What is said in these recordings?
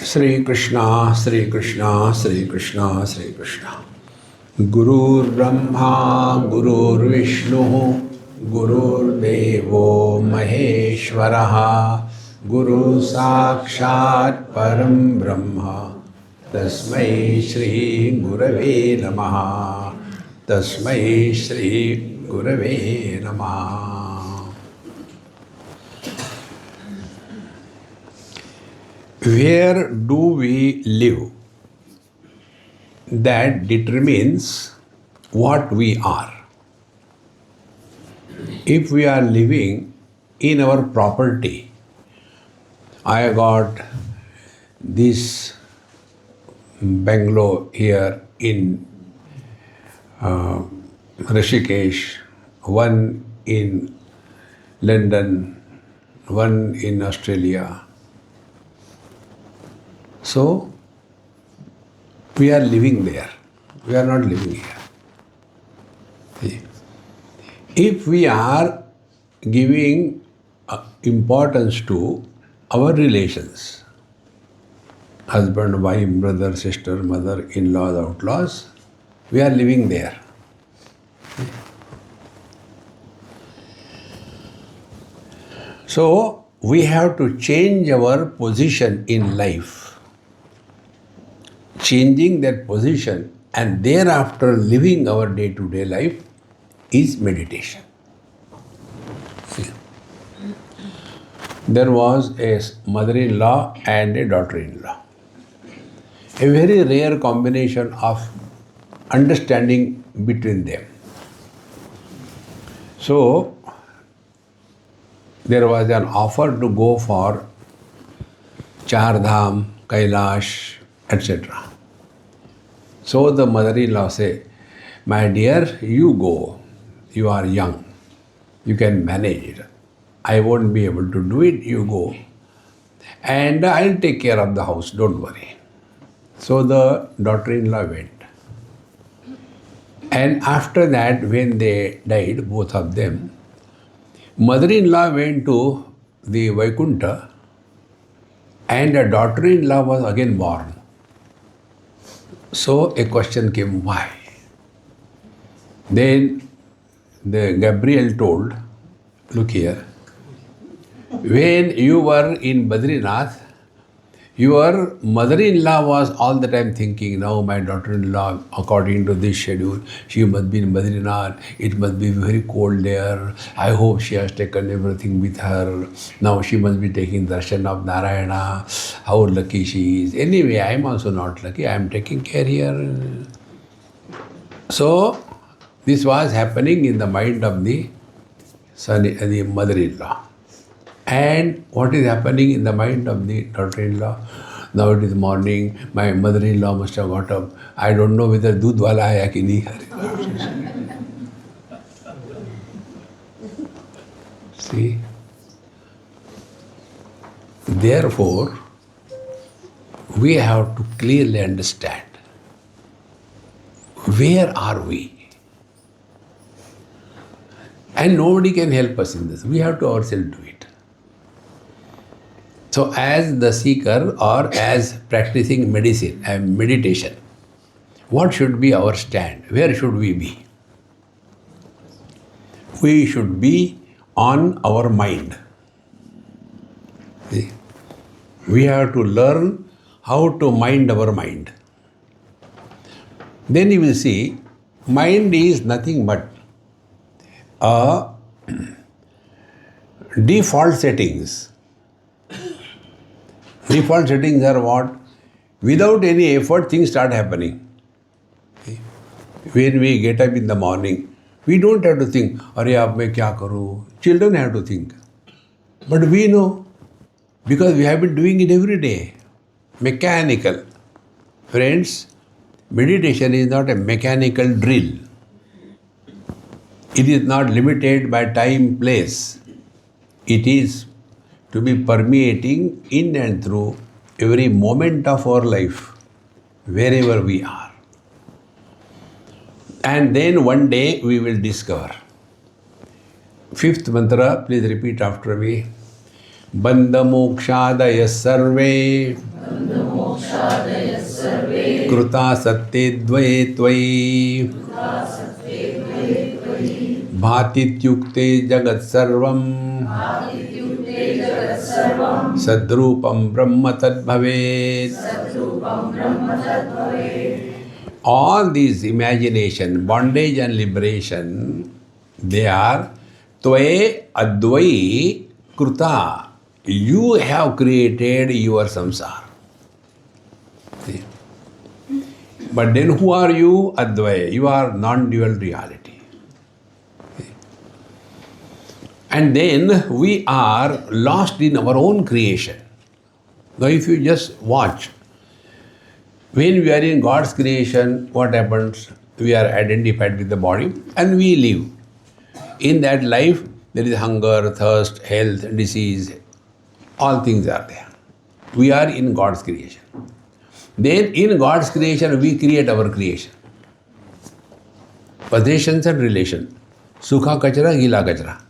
Sri Krishna, Sri Krishna, Sri Krishna, Sri Krishna. Gurur Brahma, Gurur Vishnu, Gurur Devo Maheshwaraha, Guru Sakshat Param Brahma, Tasmai Shri Gurave Namaha, Tasmai Shri Gurave Namaha. Where do we live? That determines what we are. If we are living in our property, I got this bungalow here in Rishikesh, one in London, one in Australia. So, we are living there. We are not living here. See? If we are giving importance to our relations, husband, wife, brother, sister, mother, in-laws, outlaws, we are living there. So, we have to change our position in life. Changing that position and thereafter living our day-to-day life is meditation. See. There was a mother-in-law and a daughter-in-law. A very rare combination of understanding between them. So, there was an offer to go for Char Dham, Kailash, etc. So the mother-in-law said, my dear, you go. You are young. You can manage it. I won't be able to do it. You go. And I'll take care of the house. Don't worry. So the daughter-in-law went. And after that, when they died, both of them, mother-in-law went to the Vaikuntha and a daughter-in-law was again born. So a question came, why? Then the Gabriel told, look here, when you were in Badrinath, your mother-in-law was all the time thinking, now my daughter-in-law, according to this schedule, she must be in Badrinath, it must be very cold there, I hope she has taken everything with her, now she must be taking darshan of Narayana, how lucky she is. Anyway, I am also not lucky, I am taking care here. So, this was happening in the mind of the mother-in-law. And what is happening in the mind of the daughter-in-law? Now it is morning, my mother-in-law must have got up. I don't know whether doodh wala aaya ki nahi. See? Therefore, we have to clearly understand where are we? And nobody can help us in this. We have to ourselves do it. So as the seeker or as practicing medicine and meditation, what should be our stand? Where should we be? We should be on our mind. See? We have to learn how to mind our mind. Then you will see, mind is nothing but default settings. Default settings are what? Without any effort, things start happening. When we get up in the morning, we don't have to think, Arey, ab main kya karu? Children have to think. But we know, because we have been doing it every day. Mechanical. Friends, meditation is not a mechanical drill. It is not limited by time, place. It is to be permeating in and through every moment of our life, wherever we are. And then one day we will discover. Fifth mantra, please repeat after me. Bandha mokshadaya sarve कृता सत्ते द्वये त्वयि भातीत्युक्ते जगत् सर्वं सद्रूपं ब्रह्म तद्भवेत्. All these imagination, bondage and liberation, they are tvaye advayi kruta. You have created your samsara. See? But then who are you? Advaya. You are non-dual reality. See? And then we are lost in our own creation. Now if you just watch, when we are in God's creation, what happens? We are identified with the body and we live. In that life, there is hunger, thirst, health, disease, all things are there. We are in God's creation. Then in God's creation, we create our creation. Possessions and relation. Sukha kachra, gila kachra.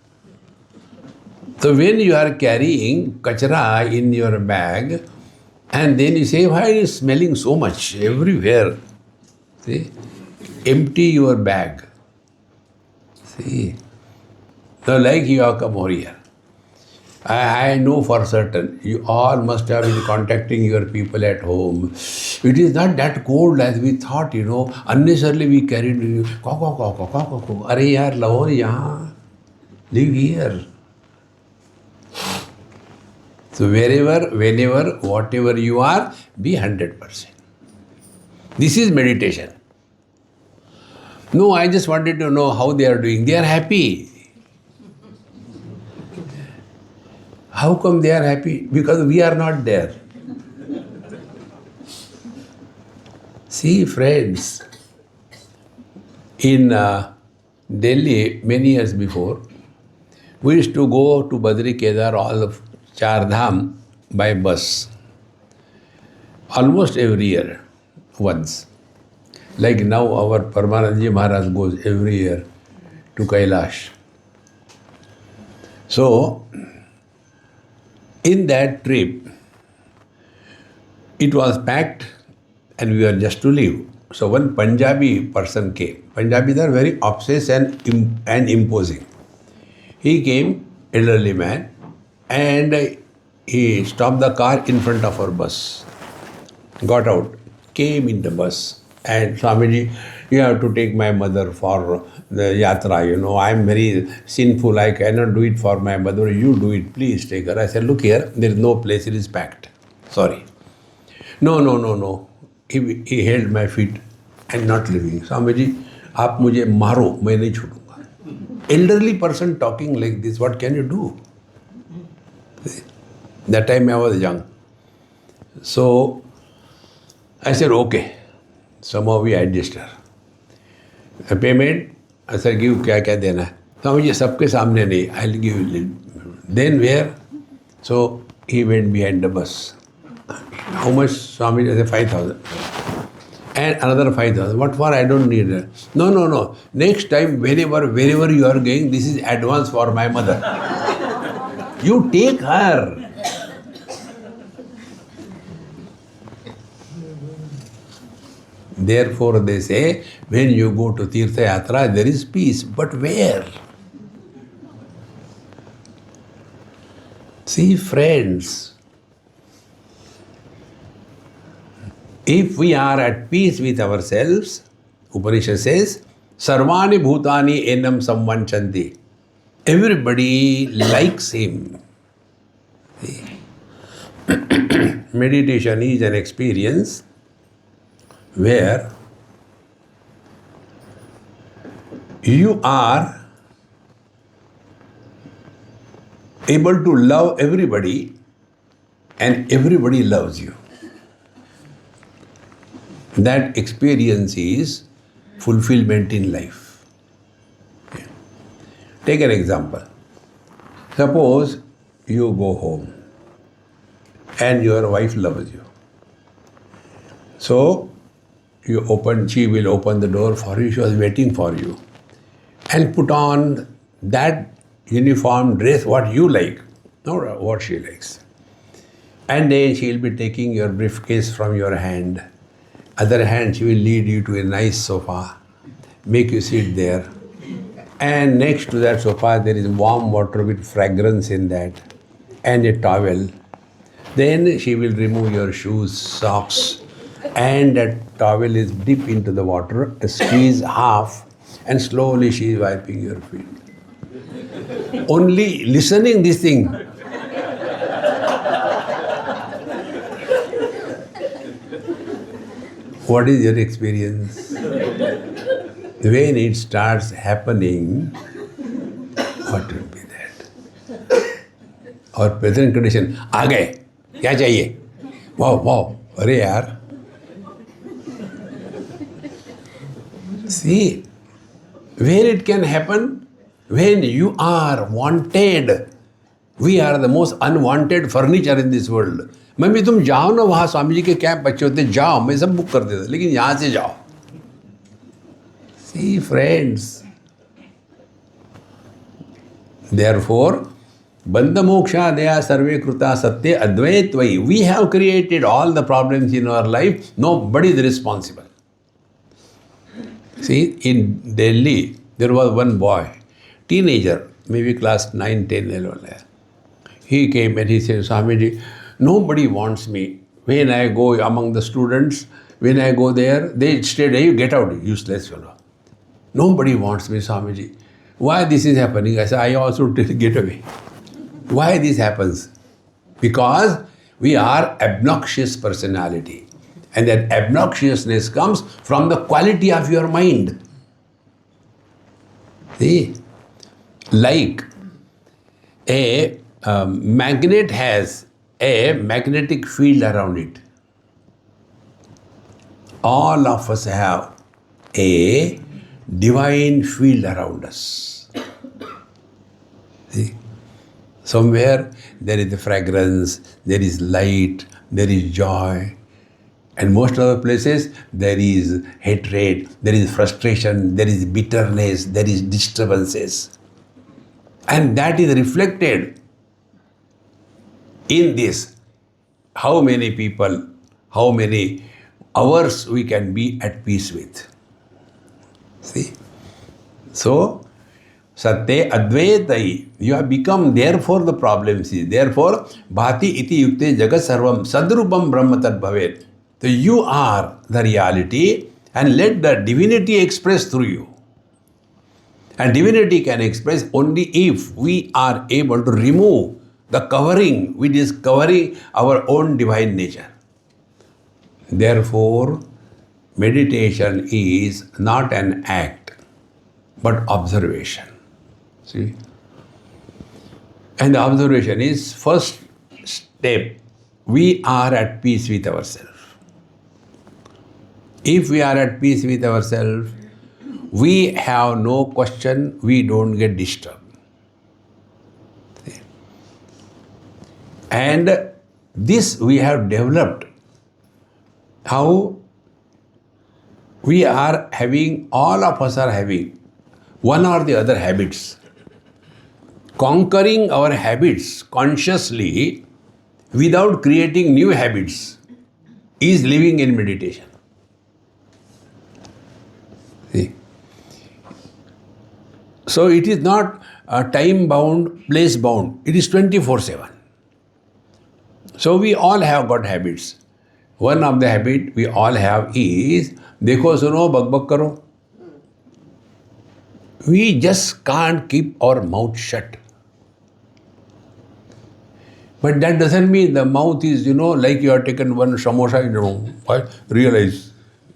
So when you are carrying kachra in your bag, and then you say, why is it smelling so much everywhere? See? Empty your bag. See? So like you have come over here. I know for certain, you all must have been contacting your people at home. It is not that cold as we thought, Unnecessarily we carried, Are yaar, lao yahan. Live here. So wherever, whenever, whatever you are, be 100%. This is meditation. No, I just wanted to know how they are doing. They are happy. How come they are happy? Because we are not there. See, friends, in Delhi, many years before, we used to go to Badri Kedar, all of Char Dham by bus. Almost every year, once. Like now our Paramanandaji Maharaj goes every year to Kailash. So, in that trip, it was packed and we were just to leave. So one Punjabi person came. Punjabis are very obsessed and imposing. He came, elderly man, and he stopped the car in front of our bus. Got out, came in the bus, and Swamiji, you have to take my mother for the yatra, I am very sinful, I cannot do it for my mother, you do it, please take her. I said, look here, there is no place, it is packed. Sorry. No. He held my feet and not leaving. Swamiji, aap mujhe maro, main nahi chhodunga. Elderly person talking like this, what can you do? That time I was young. So, I said, okay. Somehow we adjusted. The payment, I said, give kya dena hai. Swamiji, sabke samne nahi, I'll give you. Then where? So, he went behind the bus. How much? Swamiji, I said, 5,000. And another 5,000. What for? I don't need it. No. Next time, wherever you are going, this is advance for my mother. You take her. Therefore, they say, when you go to Tirtha Yatra, there is peace. But where? See, friends, if we are at peace with ourselves, Upanishad says, Sarvani Bhutani Enam Samvanchanti. Everybody likes him. See? Meditation is an experience where you are able to love everybody and everybody loves you. That experience is fulfillment in life. Okay. Take an example. Suppose you go home and your wife loves you. So, she will open the door for you, she was waiting for you. And put on that uniform dress, what you like, not what she likes. And then she will be taking your briefcase from your hand. Other hand, she will lead you to a nice sofa, make you sit there. And next to that sofa, there is warm water with fragrance in that, and a towel. Then she will remove your shoes, socks, and that towel is deep into the water, squeeze half, and slowly she is wiping your feet. Only listening this thing. What is your experience? When it starts happening, what will be that? Our present condition, आ गए, क्या चाहिए? Wow, wow, अरे यार. See, where it can happen? When you are wanted. We are the most unwanted furniture in this world. Mummy तुम जाओ ना वहाँ स्वामी जी के कैंप बच्चे होते जाओ मैं सब बुक कर देता लेकिन यहाँ से जाओ. See friends. Therefore, Bandha moksha daya sarve kruta satya advaitvai. We have created all the problems in our life. Nobody is responsible. See, in Delhi, there was one boy, teenager, maybe class 9, 10, 11. He came and he said, Swamiji, nobody wants me. When I go among the students, when I go there, they say, hey, you get out, useless fellow. Nobody wants me, Swamiji. Why this is happening? I said, I also get away. Why this happens? Because we are obnoxious personality. And that obnoxiousness comes from the quality of your mind. See? Like a magnet has a magnetic field around it. All of us have a divine field around us. See? Somewhere there is a fragrance, there is light, there is joy. And most other places there is hatred, there is frustration, there is bitterness, there is disturbances. And that is reflected in this. How many people, how many hours we can be at peace with. See? So, Satya Advaitai, you have become therefore the problem is. Therefore, Bhati iti yukte jagat sarvam sadrupam brahma tad bhavet. So you are the reality and let the divinity express through you. And divinity can express only if we are able to remove the covering which is covering our own divine nature. Therefore, meditation is not an act, but observation. See? And the observation is first step. We are at peace with ourselves. If we are at peace with ourselves, we have no question, we don't get disturbed. See? And this we have developed. How we are having, all of us are having one or the other habits. Conquering our habits consciously without creating new habits is living in meditation. See? So it is not time bound, place bound. It is 24/7. So we all have got habits. One of the habit we all have is, देखो सुनो बक बक करो. We just can't keep our mouth shut. But that doesn't mean the mouth is, like you have taken one samosa in your mouth. Realize,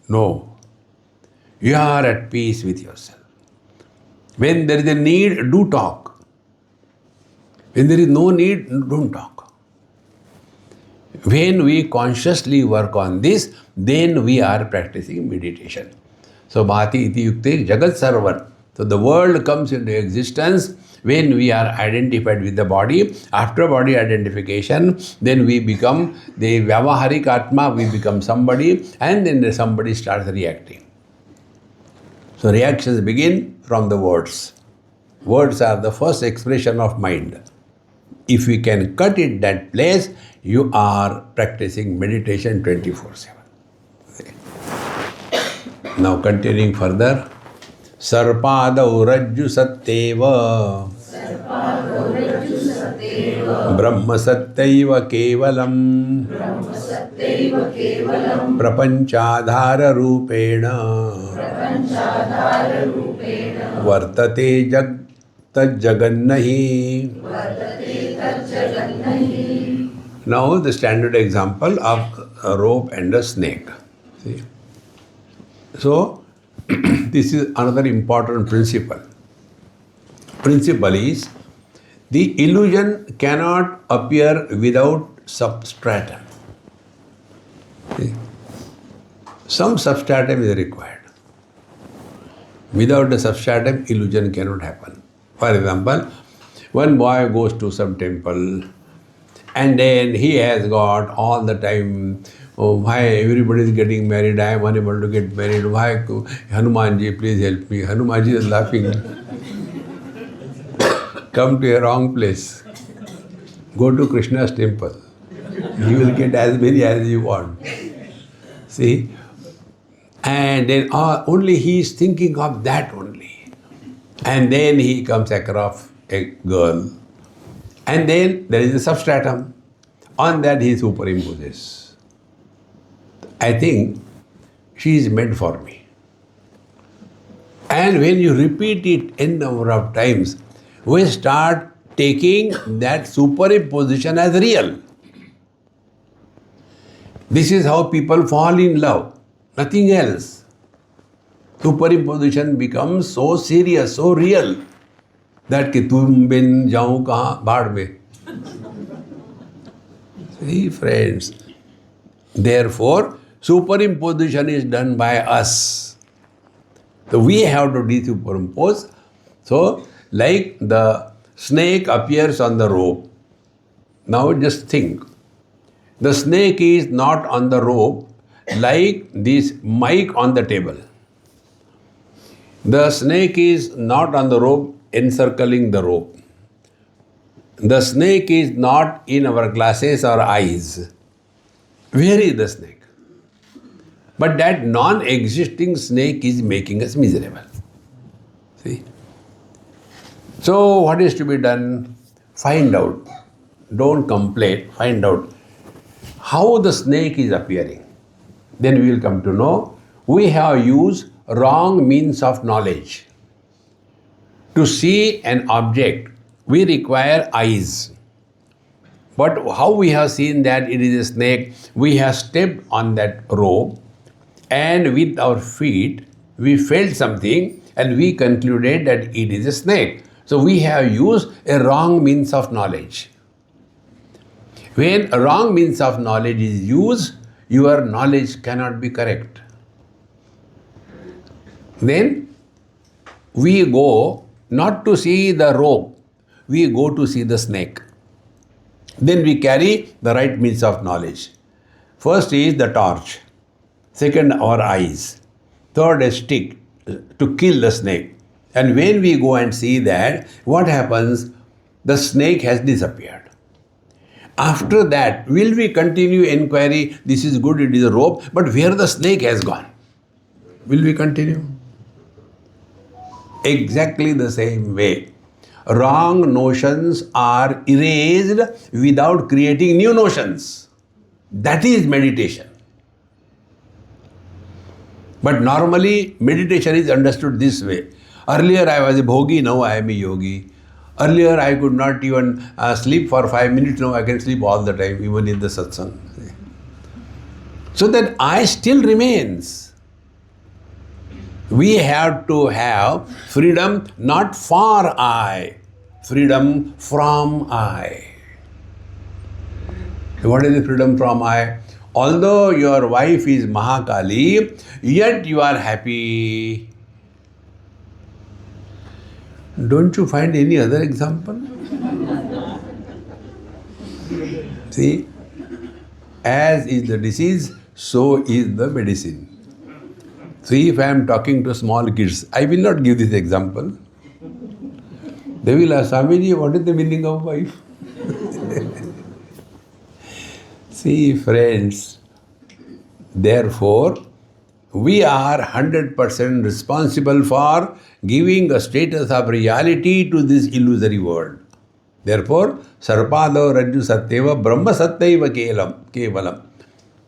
no. You are at peace with yourself. When there is a need, do talk. When there is no need, don't talk. When we consciously work on this, then we are practicing meditation. So, Bhati iti yukte jagat sarvar. So, the world comes into existence when we are identified with the body. After body identification, then we become the Vyavaharik Atma, we become somebody, and then somebody starts reacting. So, reactions begin from the words. Words are the first expression of mind. If we can cut it that place, you are practicing meditation 24/7. Now continuing further. Sarpadau rajju satteva Brahma sattaiva kevalam Prapanchadhara rupena Vartate jagannahi. Now the standard example of a rope and a snake. See? So, this is another important principle. Principle is, the illusion cannot appear without substratum. See? Some substratum is required. Without the substratum, illusion cannot happen. For example, one boy goes to some temple and then he has got all the time, oh, why everybody is getting married, I am unable to get married, why Hanumanji, please help me. Hanumanji is laughing. Come to a wrong place. Go to Krishna's temple. You will get as many as you want. See? And then only he is thinking of that only. And then he comes across a girl. And then there is a substratum. On that he superimposes. I think she is meant for me. And when you repeat it n number of times, we start taking that superimposition as real. This is how people fall in love. Nothing else. Superimposition becomes so serious, so real, that कि तुम बिन जाऊं कहाँ बाढ़ में. See, friends. Therefore, superimposition is done by us. So we have to desuperimpose. So, like the snake appears on the rope. Now just think. The snake is not on the rope like this mic on the table. The snake is not on the rope encircling the rope. The snake is not in our glasses or eyes. Where is the snake? But that non-existing snake is making us miserable. See? So what is to be done? Find out. Don't complain. Find out how the snake is appearing. Then we will come to know we have used wrong means of knowledge. To see an object, we require eyes. But how we have seen that it is a snake? We have stepped on that rope and with our feet we felt something and we concluded that it is a snake. So we have used a wrong means of knowledge. When a wrong means of knowledge is used, your knowledge cannot be correct. Then we go not to see the rope, we go to see the snake. Then we carry the right means of knowledge. First is the torch, second our eyes, third a stick to kill the snake. And when we go and see that, what happens? The snake has disappeared. After that, will we continue inquiry, this is good, it is a rope, but where the snake has gone? Will we continue? Exactly the same way. Wrong notions are erased without creating new notions. That is meditation. But normally, meditation is understood this way. Earlier I was a bhogi, now I am a yogi. Earlier I could not even sleep for 5 minutes, now I can sleep all the time, even in the satsang. So that I still remains. We have to have freedom not for I, freedom from I. What is the freedom from I? Although your wife is Mahakali, yet you are happy. Don't you find any other example? See, as is the disease, so is the medicine. See, if I am talking to small kids, I will not give this example. They will ask, Swamiji, what is the meaning of wife? See, friends, therefore, we are 100% responsible for giving a status of reality to this illusory world. Therefore, Sarpado Rajju Satyeva Brahma Satyeva Kevalam.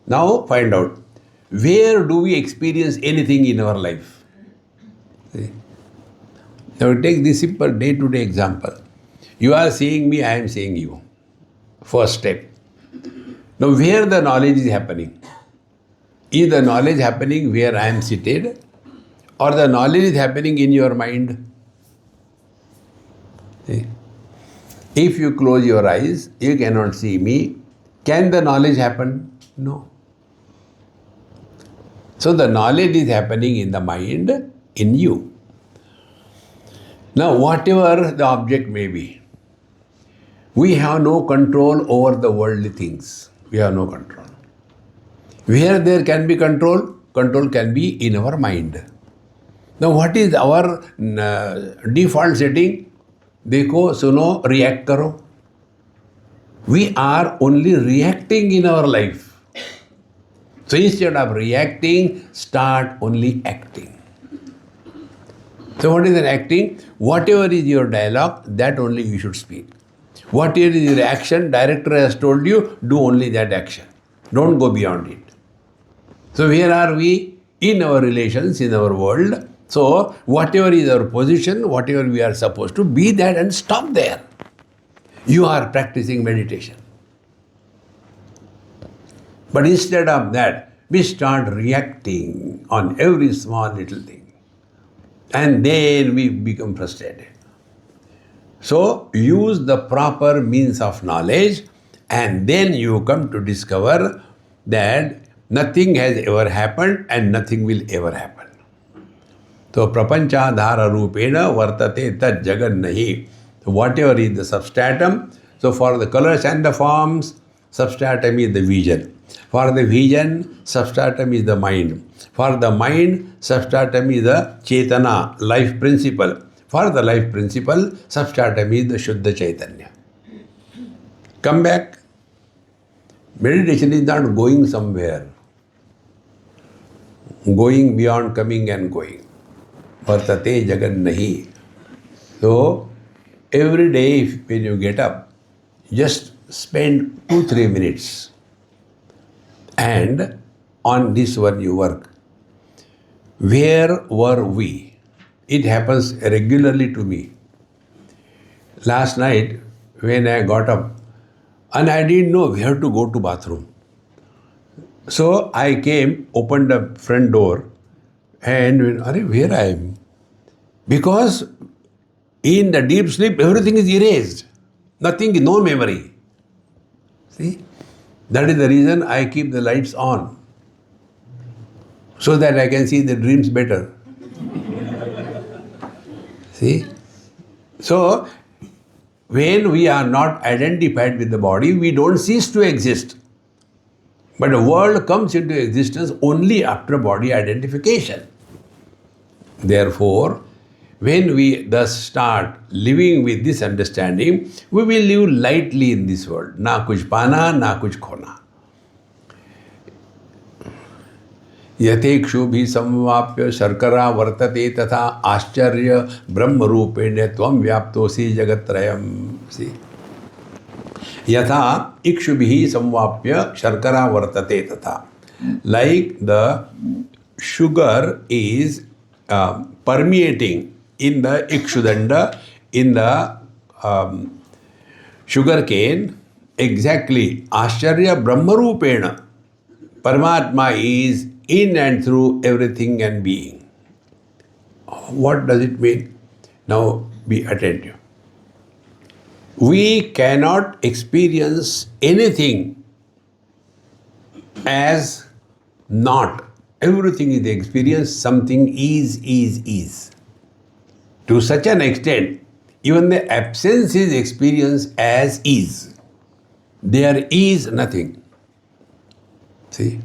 Now, find out, where do we experience anything in our life? See? Now, take this simple day-to-day example. You are seeing me, I am seeing you. First step. Now, where the knowledge is happening? Is the knowledge happening where I am seated, or the knowledge is happening in your mind? See? If you close your eyes, you cannot see me. Can the knowledge happen? No. So the knowledge is happening in the mind, in you. Now, whatever the object may be, we have no control over the worldly things. We have no control. Where there can be control, control can be in our mind. Now, what is our default setting? Dekho, suno, react karo. We are only reacting in our life. So instead of reacting, start only acting. So what is an acting? Whatever is your dialogue, that only you should speak. Whatever is your action, director has told you, do only that action. Don't go beyond it. So where are we? In our relations, in our world. So whatever is our position, whatever we are supposed to, be that and stop there. You are practicing meditation. But instead of that, we start reacting on every small little thing. And then we become frustrated. So use the proper means of knowledge, and then you come to discover that nothing has ever happened and nothing will ever happen. So prapancha dhara rupena vartate tat jagan nahi. So whatever is the substratum, so for the colors and the forms, substratum is the vision. For the vision, substratum is the mind. For the mind, substratum is the chetana, life principle. For the life principle, substratum is the Shuddha Chaitanya. Come back. Meditation is not going somewhere. Going beyond coming and going. Vartate jagan nahi. So, every day when you get up, just spend 2-3 minutes. And on this one you work. Where were we? It happens regularly to me. Last night, when I got up, and I didn't know where to go to bathroom. So I came, opened the front door, and where I am? Because in the deep sleep, everything is erased. Nothing, no memory. See? That is the reason I keep the lights on, so that I can see the dreams better. See? So, when we are not identified with the body, we don't cease to exist. But the world comes into existence only after body identification. Therefore, when we thus start living with this understanding, we will live lightly in this world. Na kuch pana, na kuch khona. यथेक्षु भी समवाप्य शर्करा वर्तते तथा आश्चर्य ब्रह्म रूपेण त्वं व्याप्तोसि जगत्त्रयम्. See, यथा इक्षुभिः समवाप्य शर्करा वर्तते तथा. Like the sugar is permeating in the ikshudanda, in the sugar cane, exactly Ashcharya Brahma Rupena. Paramatma is in and through everything and being. What does it mean? Now be attentive. We cannot experience anything as not. Everything is the experience, something is. To such an extent, even the absence is experienced as is. There is nothing. See?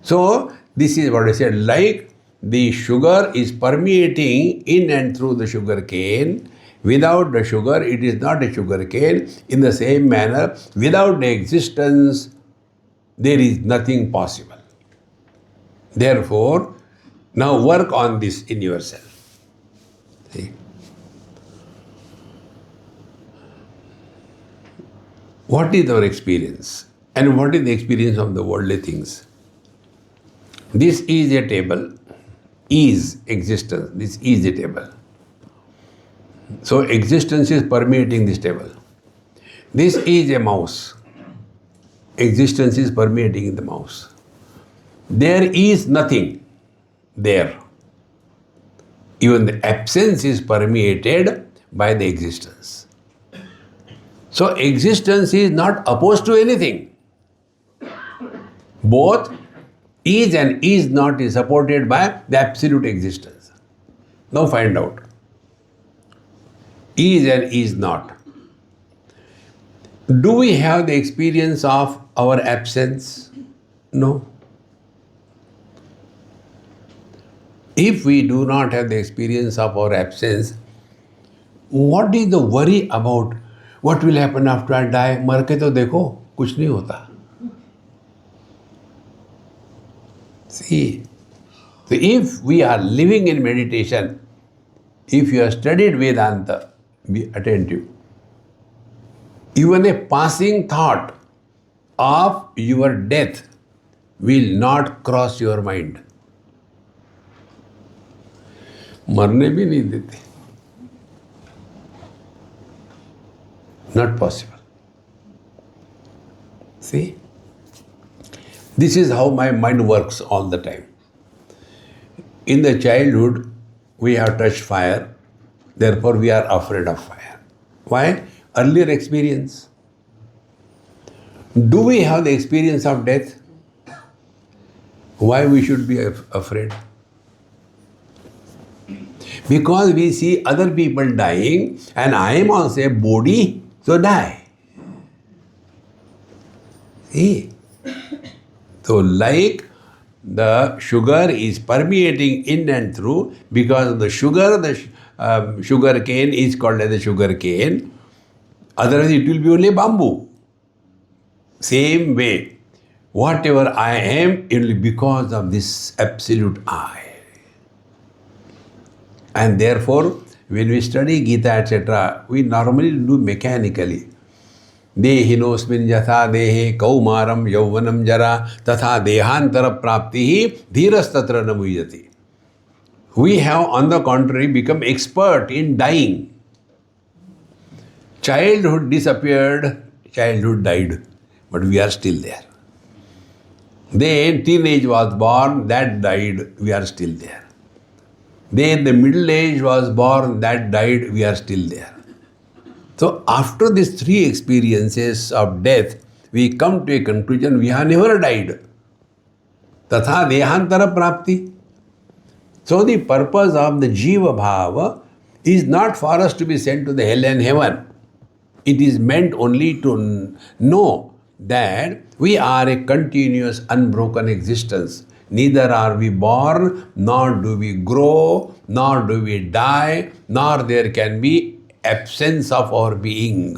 So, this is what I said, like the sugar is permeating in and through the sugar cane. Without the sugar, it is not a sugar cane. In the same manner, without the existence there is nothing possible. Therefore, now work on this in yourself. See? What is our experience? And what is the experience of the worldly things? This is a table, is existence, this is a table. So existence is permeating this table. This is a mouse. Existence is permeating in the mouse. There is nothing there. Even the absence is permeated by the existence. So existence is not opposed to anything. Both is and is not is supported by the absolute existence. Now find out. Is and is not. Do we have the experience of our absence? No. If we do not have the experience of our absence, what is the worry about what will happen after I die? मर के तो देखो, कुछ नहीं होता. See, so if we are living in meditation, if you have studied Vedanta, be attentive. Even a passing thought of your death will not cross your mind. मरने भी नहीं देते. Not possible. See? This is how my mind works all the time. In the childhood, we have touched fire, therefore we are afraid of fire. Why? Earlier experience. Do we have the experience of death? Why we should be afraid? Because we see other people dying and I am also a body, so die. See? So like the sugar is permeating in and through, because of the sugar cane is called as the sugar cane. Otherwise it will be only bamboo. Same way, whatever I am, it will be because of this absolute I. And therefore, when we study Gita, etc., we normally do mechanically. Dehinosmin yatha dehe kaumaram yauvanam jara tatha dehantara praptihi dhiras tatra namuyati. We have, on the contrary, become expert in dying. Childhood disappeared, childhood died, but we are still there. Then teenage was born, that died, we are still there. Then the middle age was born, that died, we are still there. So after these three experiences of death, we come to a conclusion, we have never died. Tatha dehantara prapti. So the purpose of the Jiva Bhava is not for us to be sent to the hell and heaven. It is meant only to know that we are a continuous, unbroken existence. Neither are we born, nor do we grow, nor do we die, nor there can be absence of our being.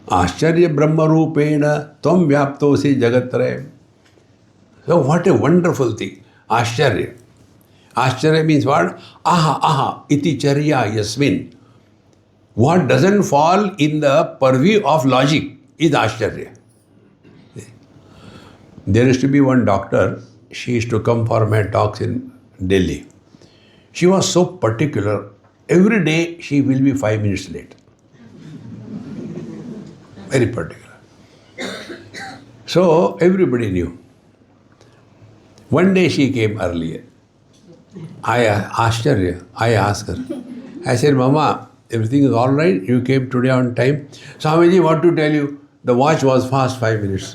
Ashcharya Brahma Rupena Tvam Vyaptosi Jagatrayam. So what a wonderful thing. Ashcharya. Ashcharya means what? Aha, aha, iti charya yasmin. What doesn't fall in the purview of logic is Ashcharya. There used to be one doctor, she used to come for my talks in Delhi. She was so particular. Every day she will be 5 minutes late. Very particular. So everybody knew. One day she came earlier. I asked her, I said, Mama, everything is all right? You came today on time? Swamiji, what to tell you? The watch was fast 5 minutes.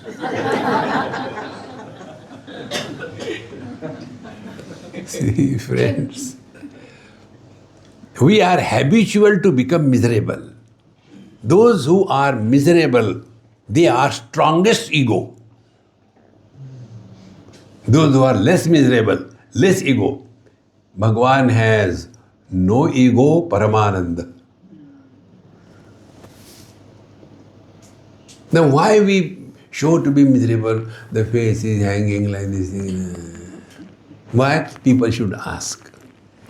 See, friends, we are habitual to become miserable. Those who are miserable, they are strongest ego. Those who are less miserable, less ego. Bhagwan has no ego, Paramananda. Now why we show to be miserable, the face is hanging like this thing? Why? People should ask.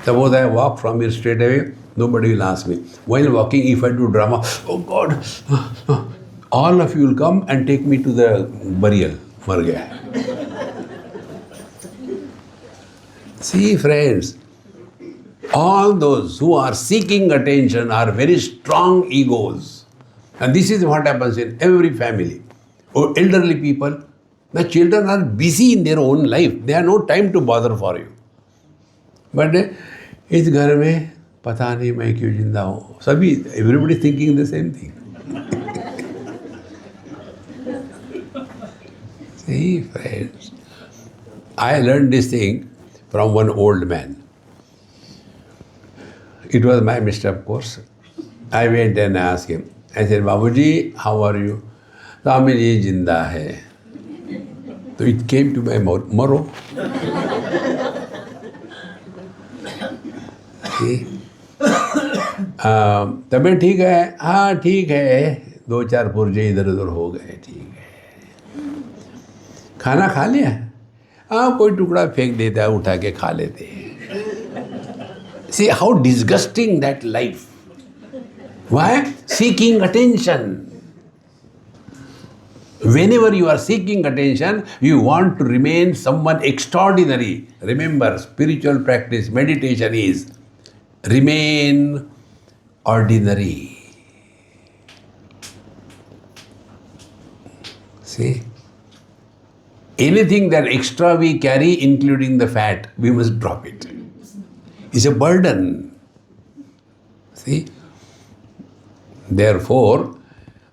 Suppose I walk from here straight away, nobody will ask me. While walking, if I do drama, oh God, all of you will come and take me to the burial. Mar gaya. See, friends, all those who are seeking attention are very strong egos. And this is what happens in every family. Or elderly people, the children are busy in their own life. They have no time to bother for you. But इस घर में पता नहीं मैं क्यों जिंदा हूँ. सभी, everybody thinking the same thing. See, friends, I learned this thing from one old man. It was my mistake, of course. I went and asked him. I said, Babuji, how are you? Swami ji jinda hai. So it came to my morrow. तबीयत ठीक है? हाँ ठीक है, 2-4 पुर्जे इधर उधर हो गए, ठीक है. खाना खा लिया? हाँ कोई टुकड़ा फेंक देता है, उठा के खा लेते हैं. See how disgusting that life. Why? Seeking attention. Whenever you are seeking attention, you want to remain someone extraordinary. Remember, spiritual practice, meditation is remain ordinary. See? Anything that extra we carry, including the fat, we must drop it. It's a burden. See? Therefore,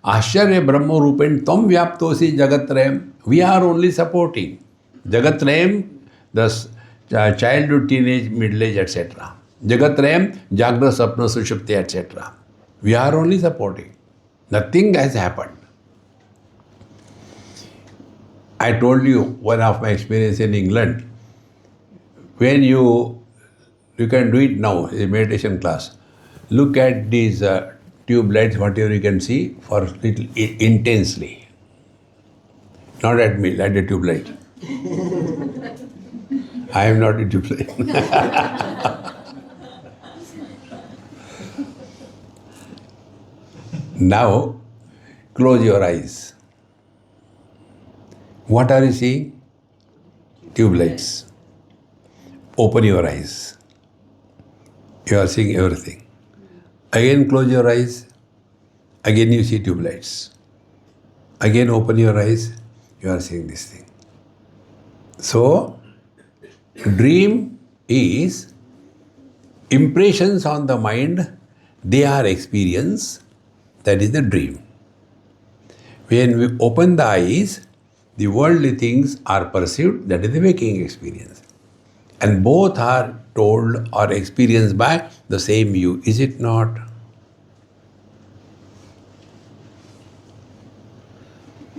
Ashcharya Brahma Rupen Tam Vyaptosi Jagatrayam. We are only supporting. Jagatrayam, the childhood, teenage, middle age, etc. Jagatrayam, Jagra, Sapna, Sushupti, etc. We are only supporting. Nothing has happened. I told you one of my experience in England. When you can do it now, a meditation class. Look at these tube lights, whatever you can see, for little intensely. Not at me, at the tube light. I am not a tube light. Now, close your eyes. What are you seeing? Tube lights. Open your eyes. You are seeing everything. Again close your eyes. Again you see tube lights. Again open your eyes. You are seeing this thing. So, dream is impressions on the mind. They are experience. That is the dream. When we open the eyes, the worldly things are perceived. That is the waking experience. And both are told or experienced by the same you. Is it not?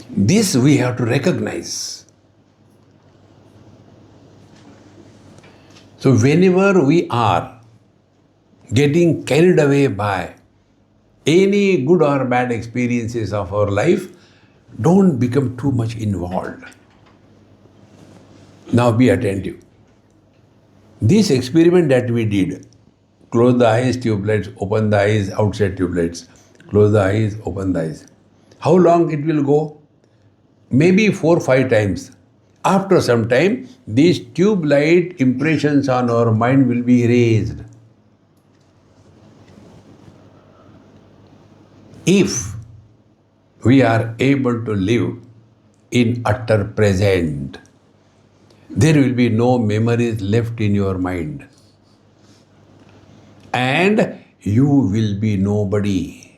This we have to recognize. So whenever we are getting carried away by any good or bad experiences of our life, don't become too much involved. Now be attentive. This experiment that we did, close the eyes, tube lights, open the eyes, outside tube lights, close the eyes, open the eyes. How long it will go? Maybe 4-5 times. After some time, these tube light impressions on our mind will be erased. If we are able to live in utter present, there will be no memories left in your mind. And you will be nobody.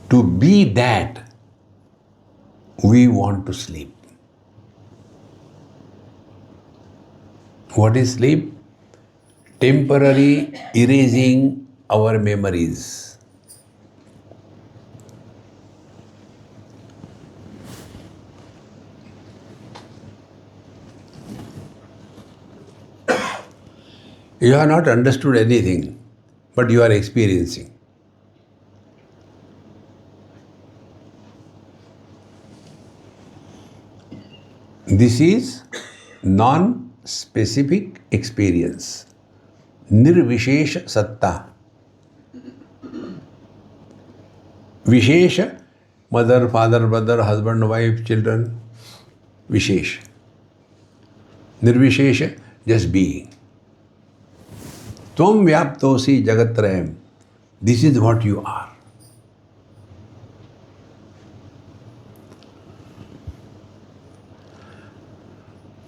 To be that, we want to sleep. What is sleep? Temporary erasing our memories. You have not understood anything, but you are experiencing. This is non-specific experience. Nirvishesha satta. Vishesha, mother, father, brother, husband, wife, children. Vishesh. Nirvishesha, just being. Tvam vyaptosi jagatrayam. This is what you are.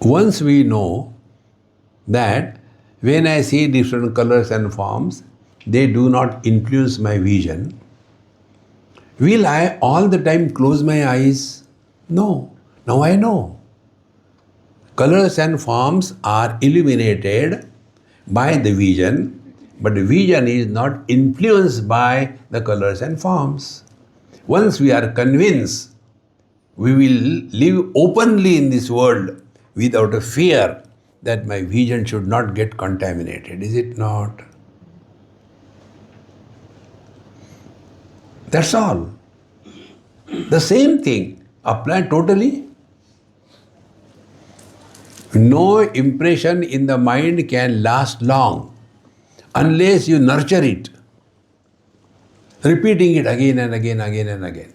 Once we know that when I see different colors and forms, they do not influence my vision, will I all the time close my eyes? No. Now I know. Colors and forms are illuminated by the vision, but the vision is not influenced by the colors and forms. Once we are convinced, we will live openly in this world without a fear that my vision should not get contaminated, is it not? That's all. The same thing applied totally. No impression in the mind can last long unless you nurture it, repeating it again and again, again and again.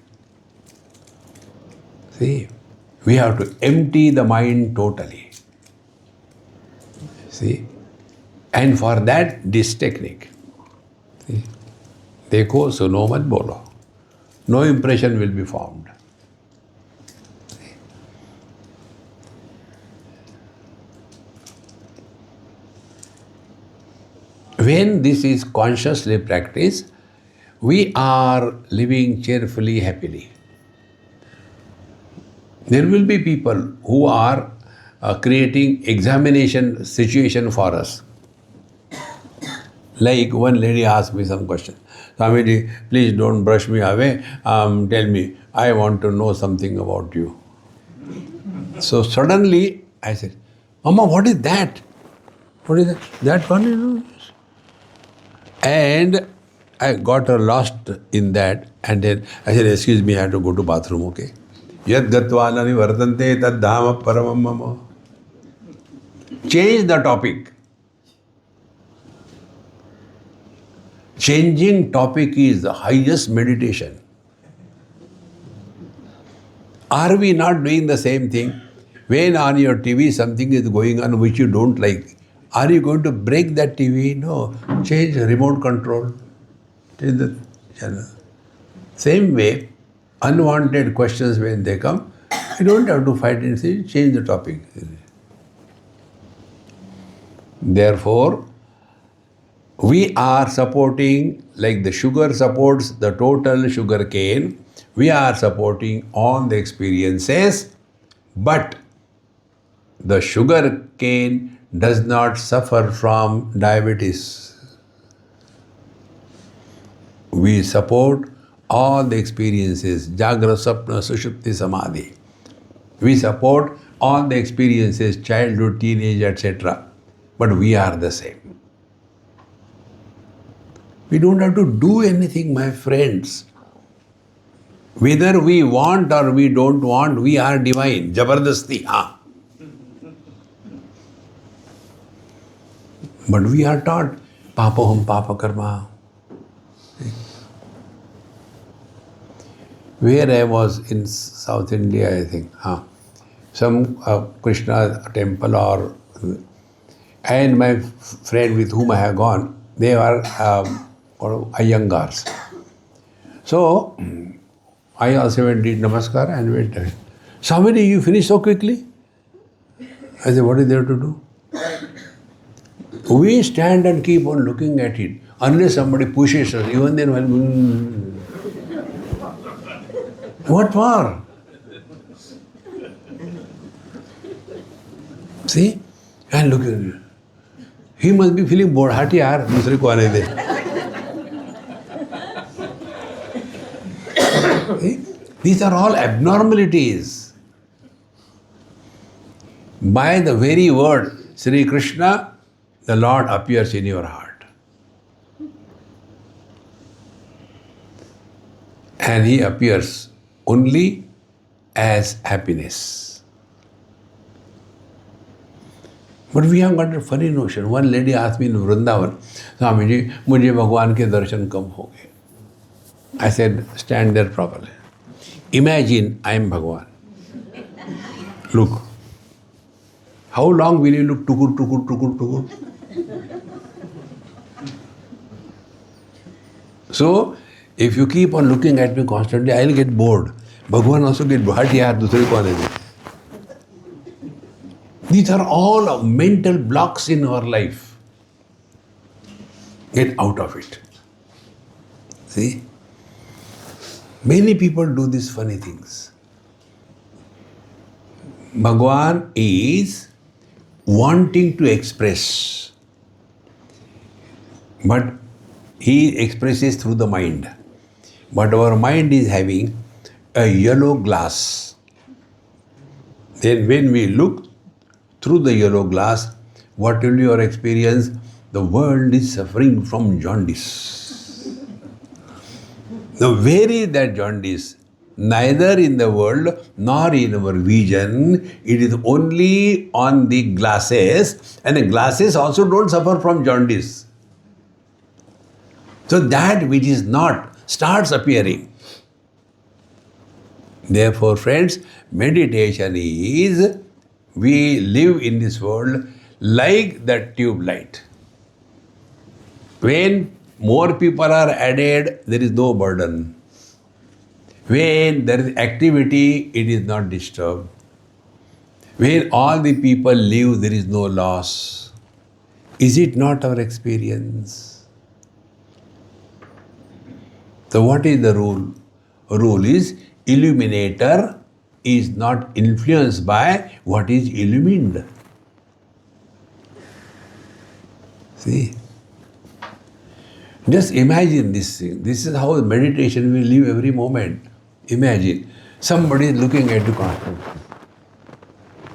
See, we have to empty the mind totally. See, and for that, this technique. See, देखो सुनो मत बोलो. No impression will be formed. When this is consciously practiced, we are living cheerfully, happily. There will be people who are creating examination situation for us. Like one lady asked me some question. Swamiji, please don't brush me away. Tell me, I want to know something about you. So suddenly I said, Mama, what is that? What is that? That one, you know? And I got lost in that, and then I said, excuse me, I have to go to bathroom, okay? Yad gatvalani vartante tad dhama paramam mama. Change the topic. Changing topic is the highest meditation. Are we not doing the same thing? When on your TV something is going on which you don't like, are you going to break that TV? No. Change remote control. Change the channel. Same way, unwanted questions when they come, you don't have to fight and say, change the topic. Therefore, we are supporting, like the sugar supports the total sugar cane, we are supporting all the experiences, but the sugar cane does not suffer from diabetes. We support all the experiences, Jagra, Sapna, Sushupti, Samadhi. We support all the experiences, childhood, teenage, etc. But we are the same. We don't have to do anything, my friends. Whether we want or we don't want, we are divine. Jabardasti, ha. But we are taught, papaham papa karma. Where I was in South India, I think, some Krishna temple and my friend with whom I have gone, they are Iyengars. So, I also went, did namaskar and went. Swamiji, you finished so quickly? I said, what is there to do? We stand and keep on looking at it. Unless somebody pushes us, even then, what for? See? And look at it. He must be feeling bored. Hati yaar, dusre ko aane de. These are all abnormalities. By the very word, Sri Krishna the Lord appears in your heart. And He appears only as happiness. But we have got a funny notion. One lady asked me in Vrindavan, Swamiji, mujhe Bhagwan ke darshan kab hoge? I said, stand there properly. Imagine I am Bhagwan. Look. How long will you look tukur, tukur, tukur, tukur? So, if you keep on looking at me constantly, I will get bored. Bhagwan also get bored. Yaar, dusre kaun hai? These are all mental blocks in our life. Get out of it. See? Many people do these funny things. Bhagwan is wanting to express, but He expresses through the mind. But our mind is having a yellow glass. Then when we look through the yellow glass, what will be your experience? The world is suffering from jaundice. Now where is that jaundice? Neither in the world nor in our vision. It is only on the glasses, and the glasses also don't suffer from jaundice. So that which is not starts appearing. Therefore, friends, meditation is, we live in this world like that tube light. When more people are added, there is no burden. When there is activity, it is not disturbed. When all the people live, there is no loss. Is it not our experience? So what is the rule? Rule is, illuminator is not influenced by what is illumined. See? Just imagine this thing. This is how meditation will live every moment. Imagine somebody is looking at you constantly.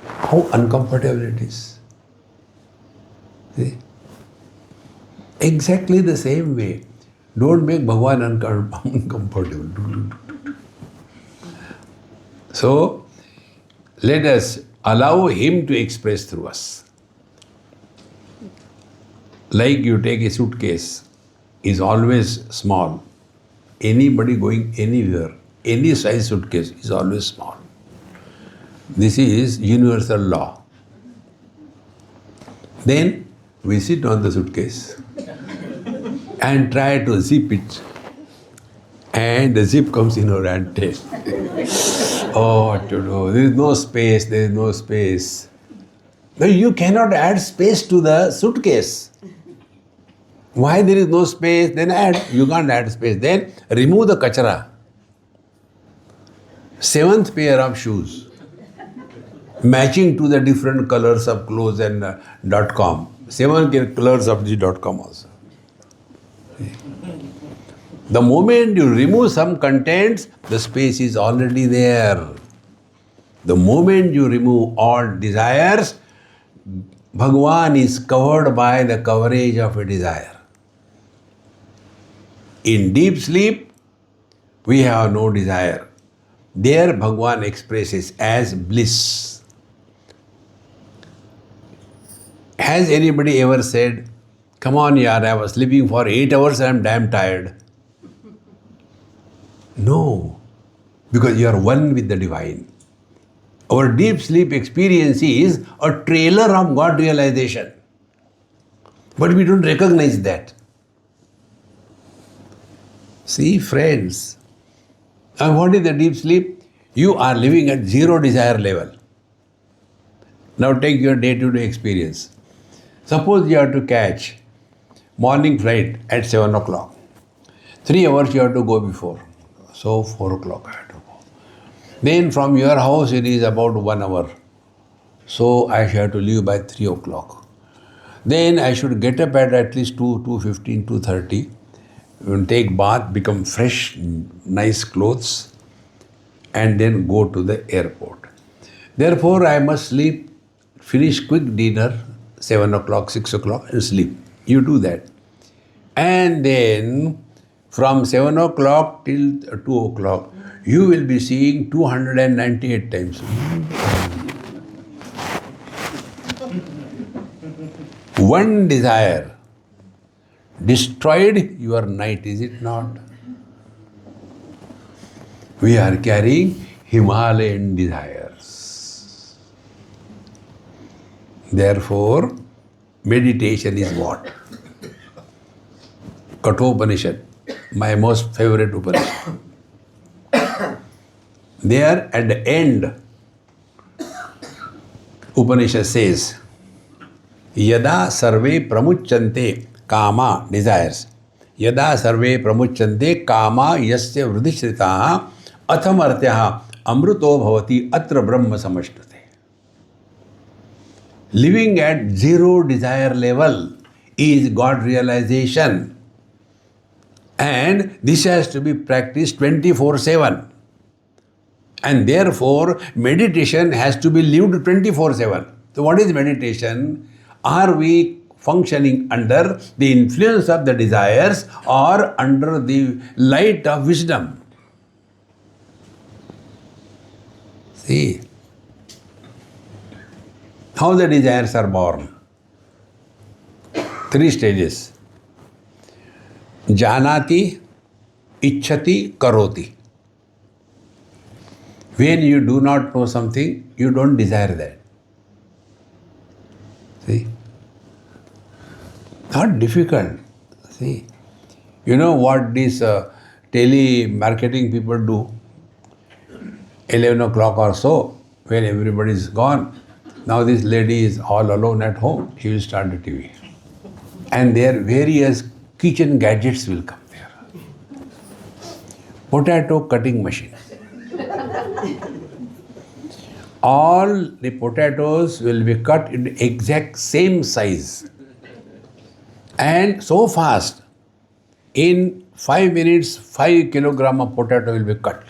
How uncomfortable it is. See? Exactly the same way. Don't make Bhagwan uncomfortable. So, let us allow Him to express through us. Like you take a suitcase, is always small. Anybody going anywhere, any size suitcase is always small. This is universal law. Then we sit on the suitcase and try to zip it. And the zip comes in our hand. Oh, what to do? There is no space, there is no space. Now you cannot add space to the suitcase. Why there is no space? Then add. You can't add space. Then remove the kachara. 7th pair of shoes, matching to the different colors of clothes and .com. 7 colors of the .com also. The moment you remove some contents, the space is already there. The moment you remove all desires, Bhagwan is covered by the coverage of a desire. In deep sleep, we have no desire. There Bhagwan expresses as bliss. Has anybody ever said, come on yaar, I was sleeping for 8 hours and I am damn tired? No, because you are one with the divine. Our deep sleep experience is a trailer of God realization. But we don't recognize that. See, friends, and what is the deep sleep? You are living at zero desire level. Now take your day-to-day experience. Suppose you have to catch morning flight at 7 o'clock. 3 hours you have to go before. So 4 o'clock I have to go. Then from your house it is about 1 hour. So I have to leave by 3 o'clock. Then I should get up at least 2:15, 2:30. Take bath, become fresh, nice clothes, and then go to the airport. Therefore, I must sleep, finish quick dinner, 7 o'clock, 6 o'clock and sleep. You do that. And then from 7 o'clock till 2 o'clock, you will be seeing 298 times. One desire destroyed your night, is it not? We are carrying Himalayan desires. Therefore, meditation is what? Kathopanishad, my most favorite Upanishad. There at the end, Upanishad says, Yada sarve pramuchante kama, desires. Yada sarve pramuchante kama yasya vridhishritaha athamartyaha amruto bhavati atra brahma samashnate. Living at zero desire level is God realization. And this has to be practiced 24/7. And therefore, meditation has to be lived 24/7. So what is meditation? Are we functioning under the influence of the desires or under the light of wisdom? See how the desires are born. 3 stages. Janati, Ichchati, Karoti. When you do not know something, you don't desire that. See? Not difficult. See? You know what these telemarketing people do? 11 o'clock or so, when everybody is gone, now this lady is all alone at home, she will start the TV. And their various kitchen gadgets will come there. Potato cutting machine. All the potatoes will be cut in the exact same size. And so fast, in 5 minutes, 5 kilogram of potato will be cut.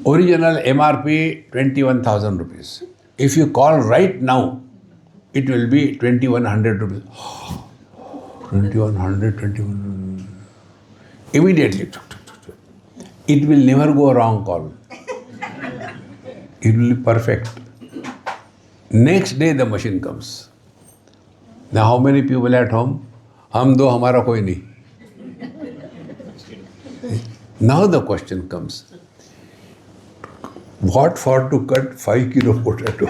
Original MRP 21,000 rupees. If you call right now, it will be 2,100 rupees. 2,100, 2,100. Immediately. It will never go wrong call. It will be perfect. Next day the machine comes. Now how many people at home? Hum do, hamara koi nahi. Now the question comes. What for to cut 5 kilo potato?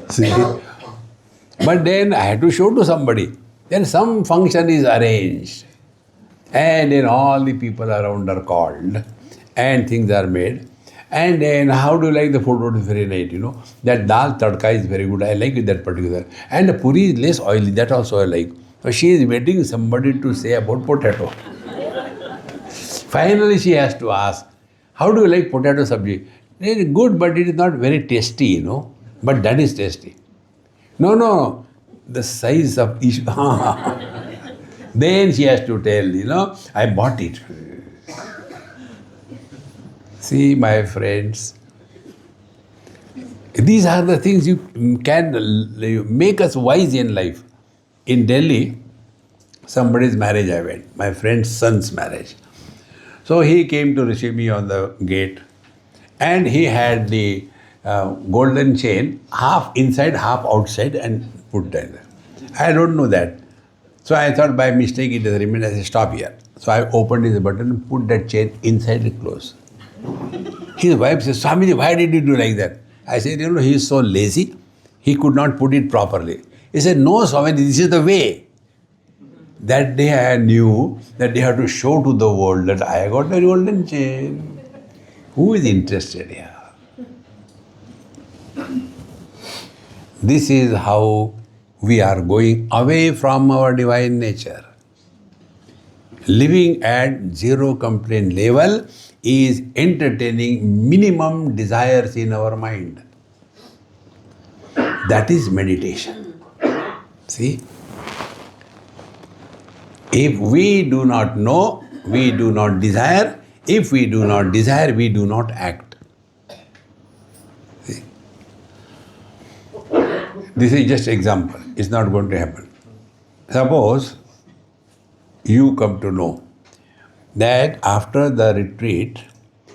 See? But then I had to show to somebody. Then some function is arranged. And then all the people around are called. And things are made. And then how do you like the food? It is very nice, you know. That dal tadka is very good. I like it, that particular. And the puri is less oily. That also I like. So she is waiting somebody to say about potato. Finally she has to ask, how do you like potato sabji? It is good, but it is not very tasty, you know. But that is tasty. No. The size of each. Then she has to tell, you know, I bought it. See, my friends, these are the things you can make us wise in life. In Delhi, somebody's marriage I went, my friend's son's marriage. So he came to receive me on the gate and he had the golden chain, half inside, half outside and put there. I don't know that. So I thought by mistake it has remained. I said, stop here. So I opened his button and put that chain inside it close. His wife says, Swamiji, why did you do like that? I said, you know, he is so lazy, he could not put it properly. He said, no, Swamiji, this is the way. That day I knew that they have to show to the world that I got the golden chain. Who is interested here? This is how we are going away from our divine nature. Living at zero complaint level is entertaining minimum desires in our mind. That is meditation. See? If we do not know, we do not desire. If we do not desire, we do not act. This is just example. It's not going to happen. Suppose you come to know that after the retreat,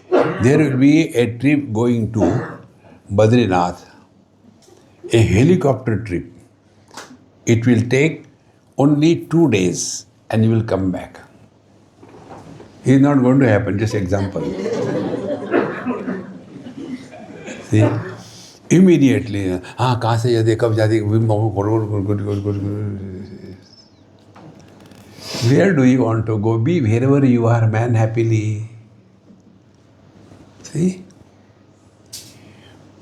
there will be a trip going to Badrinath, a helicopter trip. It will take only 2 days and you will come back. It's not going to happen, just example. See? Immediately, कहाँ से जाते कब जाते Where do you want to go? Be wherever you are, man, happily. See?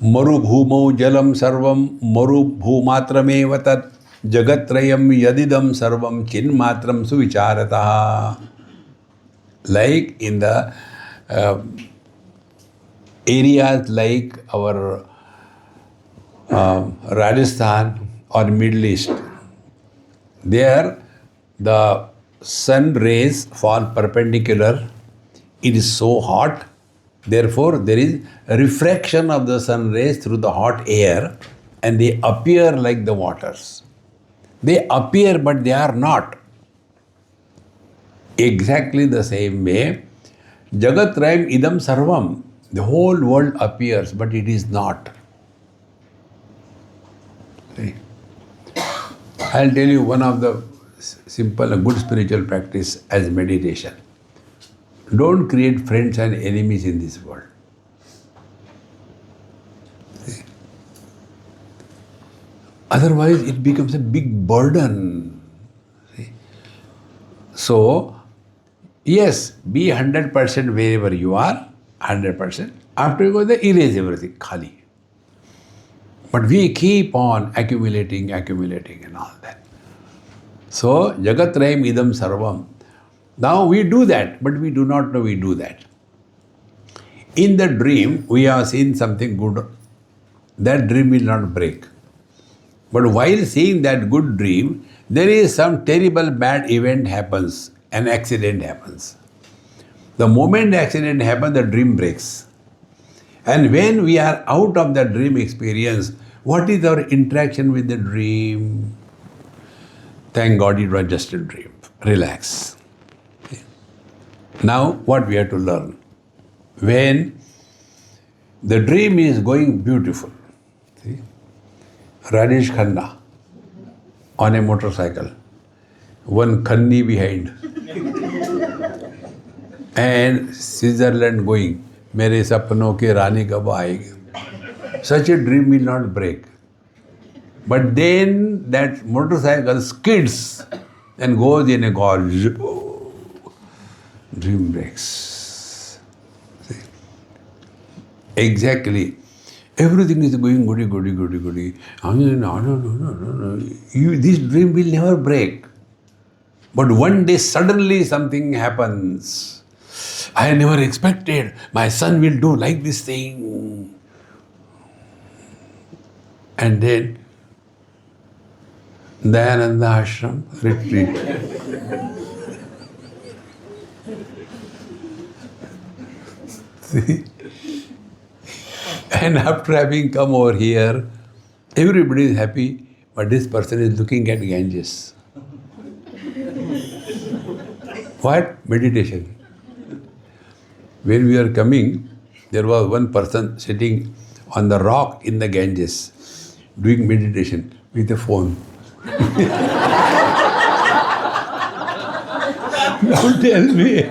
Marubhumau jalam sarvam marubhumatramev tat jagatrayam yadidam sarvam chinmatram suvicharataha. Like in the areas like our Rajasthan or Middle East, there the sun rays fall perpendicular. It is so hot. Therefore, there is a refraction of the sun rays through the hot air and they appear like the waters. They appear but they are not. Exactly the same way, Jagatrayam idam sarvam, the whole world appears but it is not. See? I'll tell you one of the simple and good spiritual practice as meditation. Don't create friends and enemies in this world. See? Otherwise, it becomes a big burden. See? So, yes, be 100% wherever you are, 100%. After you go there, erase everything, khali. But we keep on accumulating and all that. So, Jagatrayam idam sarvam. Now we do that, but we do not know we do that. In the dream, we have seen something good. That dream will not break. But while seeing that good dream, there is some terrible bad event happens, an accident happens. The moment the accident happens, the dream breaks. And when we are out of the dream experience, what is our interaction with the dream? Thank God it was just a dream. Relax. Now, what we have to learn? When the dream is going beautiful, see? Rajesh Khanna on a motorcycle, one Khanni behind, and Switzerland going, मेरे सपनों के रानी कब आएगी? Such a dream will not break. But then that motorcycle skids and goes in a gorge. Dream breaks. See? Exactly. Everything is going goody. No. This dream will never break. But one day suddenly something happens. I never expected my son will do like this thing. And then Dayananda Ashram retreat. See? And after having come over here, everybody is happy, but this person is looking at Ganges. What? Meditation. When we are coming, there was one person sitting on the rock in the Ganges, doing meditation with a phone. Now tell me.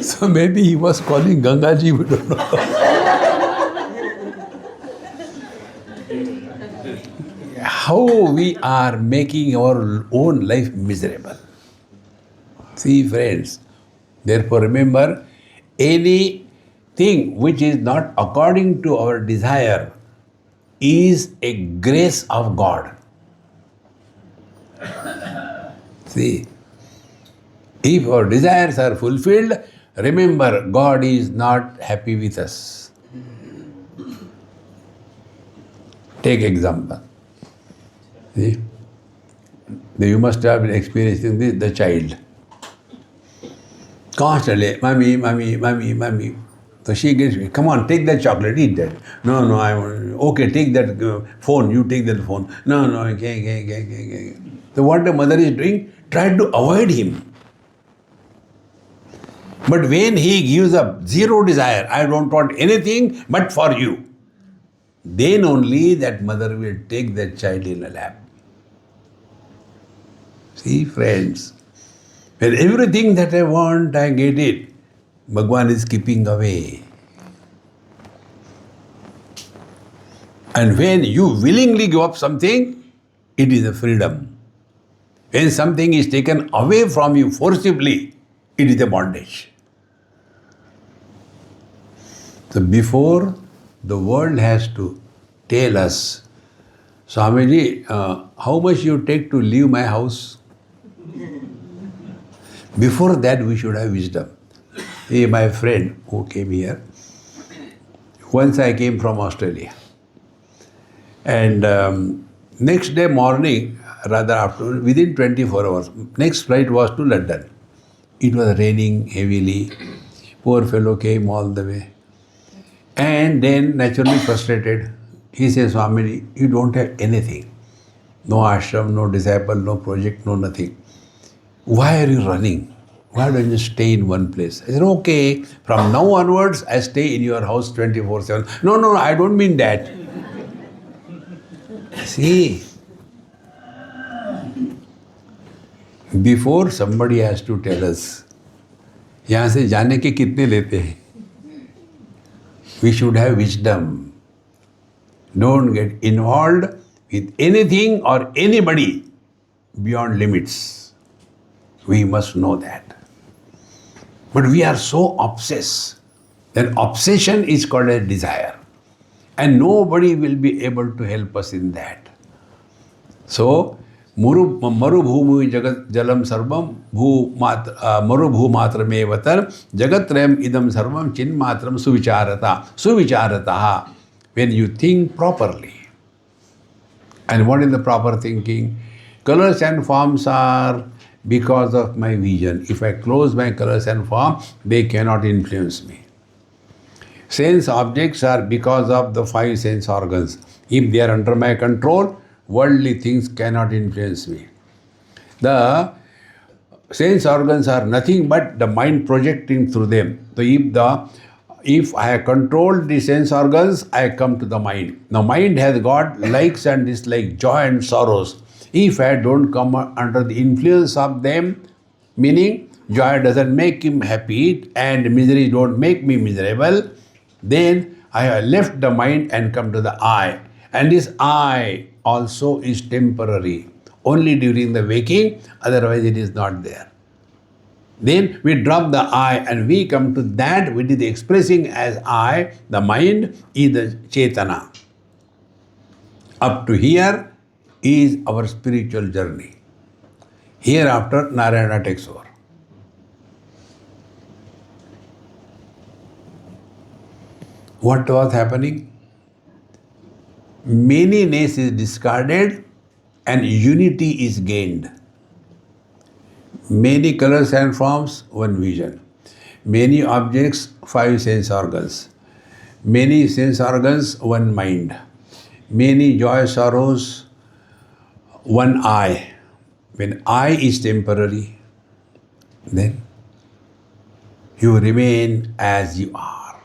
So maybe he was calling Gangaji, we don't know. How we are making our own life miserable. See, friends, therefore remember, anything which is not according to our desire is a grace of God. See, if our desires are fulfilled, remember, God is not happy with us. Take example. See? You must have been experiencing this, the child. Constantly, mommy. So she gets, come on, take that chocolate, eat that. No, no, okay, take that phone, you take that phone. No, no, okay. So what the mother is doing, try to avoid him. But when he gives up zero desire, I don't want anything but for you, then only that mother will take that child in a lap. See, friends, when everything that I want, I get it, Bhagwan is keeping away. And when you willingly give up something, it is a freedom. When something is taken away from you forcibly, it is a bondage. So before the world has to tell us, Swamiji, how much you take to leave my house? Before that we should have wisdom. Hey, my friend who came here, once I came from Australia. And next day morning, rather afternoon, within 24 hours, next flight was to London. It was raining heavily. Poor fellow came all the way. And then naturally frustrated, he says, Swamiji, you don't have anything. No ashram, no disciple, no project, no nothing. Why are you running? Why don't you stay in one place? I said, okay, from now onwards, I stay in your house 24/7. No, I don't mean that. See, before somebody has to tell us, यहाँ से जाने के कितने लेते हैं? We should have wisdom. Don't get involved with anything or anybody beyond limits. We must know that. But we are so obsessed. That obsession is called a desire. And nobody will be able to help us in that. So, marubhumi jagat jalam sarvam marubhumatram evatar jagatrayam idam sarvam chinmatram suvicharatah. When you think properly. And what is the proper thinking? Colors and forms are because of my vision. If I close my colors and form, they cannot influence me. Sense objects are because of the 5 sense organs. If they are under my control, worldly things cannot influence me. The sense organs are nothing but the mind projecting through them. So if I have controlled the sense organs, I come to the mind. Now mind has got likes and dislikes, joy and sorrows. If I don't come under the influence of them, meaning joy doesn't make him happy and misery don't make me miserable, then I have left the mind and come to the I. And this I also is temporary. Only during the waking, otherwise it is not there. Then we drop the I and we come to that which is expressing as I, the mind is the Chetana. Up to here is our spiritual journey. Hereafter, Narayana takes over. What was happening? Manyness is discarded and unity is gained. Many colors and forms, one vision. Many objects, 5 sense organs. Many sense organs, one mind. Many joy, sorrows, one I. When I is temporary, then you remain as you are.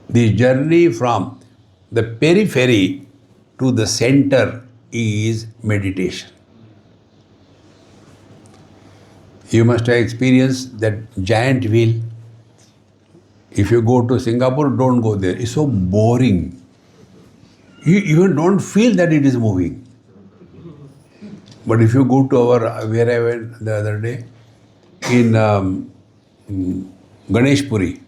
The journey from the periphery to the center is meditation. You must have experienced that giant wheel. If you go to Singapore, don't go there. It's so boring. You even don't feel that it is moving. But if you go to where I went the other day, in Ganeshpuri,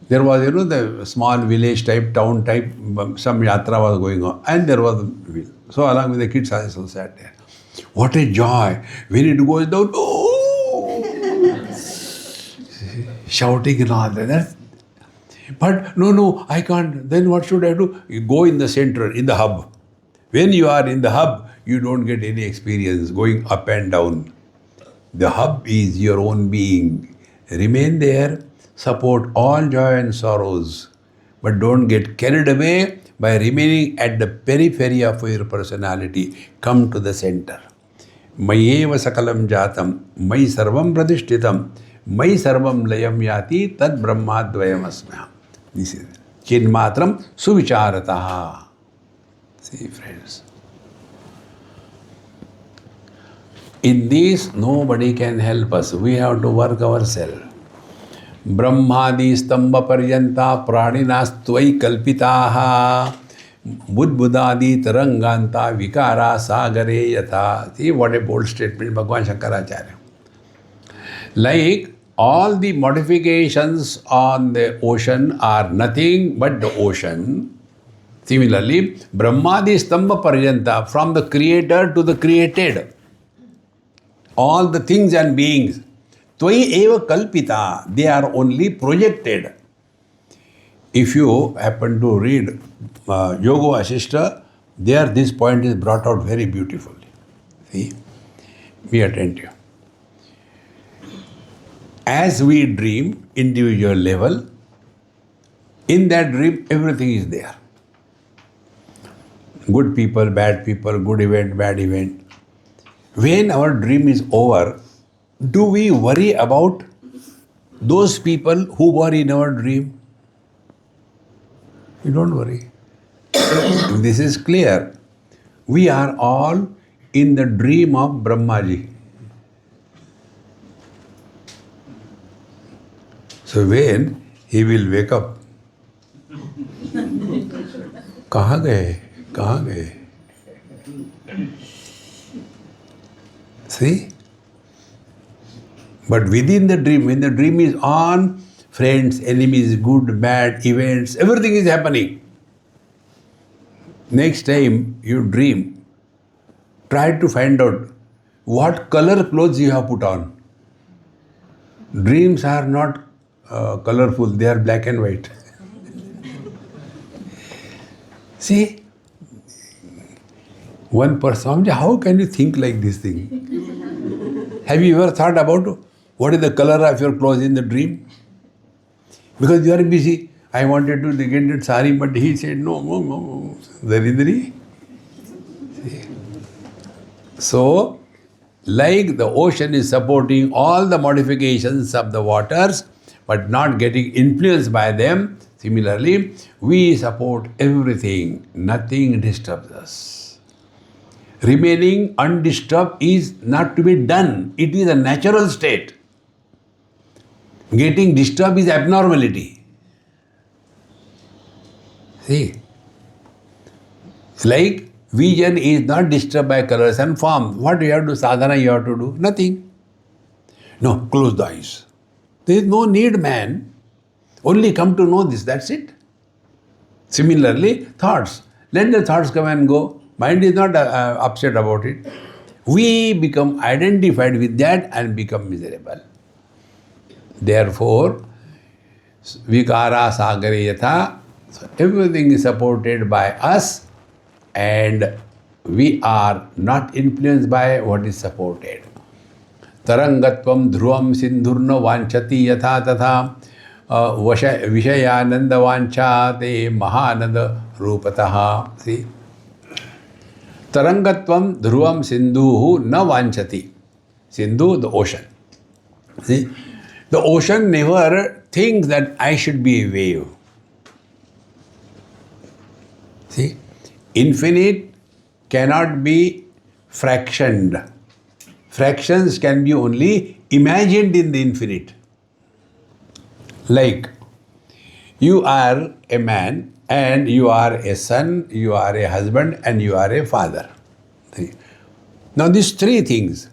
there was, the small village type, town type, some yatra was going on, and there was a wheel. So along with the kids, I also sat there. What a joy! When it goes down, oh! Shouting and all that. But no, I can't. Then what should I do? You go in the center, in the hub. When you are in the hub, you don't get any experience going up and down. The hub is your own being. Remain there, support all joy and sorrows, but don't get carried away by remaining at the periphery of your personality. Come to the center. Mayeva sakalam jatam, Mai sarvam pradishtitam, Mai sarvam layam yati, Tad brahmadvayam asmya. This is Chinmatram suvicharataha. See, friends. In this, nobody can help us. We have to work ourselves. Brahmadi stamba paryanta praninastvai kalpitaha budbudadi taranganta vikara sagare yatha. See what a bold statement Bhagavan Shankaracharya. Like all the modifications on the ocean are nothing but the ocean. Similarly, Brahmadi stamba paryanta, from the creator to the created, all the things and beings, Tvai eva kalpita, they are only projected. If you happen to read Yoga Vasishta, there this point is brought out very beautifully. See, be attentive. As we dream, individual level, in that dream everything is there. Good people, bad people, good event, bad event. When our dream is over, do we worry about those people who were in our dream? You don't worry. This is clear. We are all in the dream of Brahmaji. So when he will wake up, कहाँ गए? कहाँ गए? See? But within the dream, when the dream is on, friends, enemies, good, bad, events, everything is happening. Next time you dream, try to find out what color clothes you have put on. Dreams are not colorful, they are black and white. See? One person, how can you think like this thing? Have you ever thought about what is the color of your clothes in the dream? Because you are busy. I wanted to get that sari, but he said, no. Daridri. So, like the ocean is supporting all the modifications of the waters, but not getting influenced by them, similarly, we support everything. Nothing disturbs us. Remaining undisturbed is not to be done. It is a natural state. Getting disturbed is abnormality. See? Like vision is not disturbed by colors and form. What do you have to do? Sadhana you have to do? Nothing. No, close the eyes. There is no need, man. Only come to know this, that's it. Similarly, thoughts. Let the thoughts come and go. Mind is not upset about it. We become identified with that and become miserable. Therefore, vikara sagare yatha, so everything is supported by us and we are not influenced by what is supported. Tarangatvam dhruvam sindhurna vanchati yatha tatha vishayananda vanchate mahananda rupataha. See? Tarangatvam dhruvam sindhuhu na vanchati. Sindhu, the ocean. See? The ocean never thinks that I should be a wave. See? Infinite cannot be fractioned. Fractions can be only imagined in the infinite. Like, you are a man and you are a son, you are a husband and you are a father. See? Now these three things,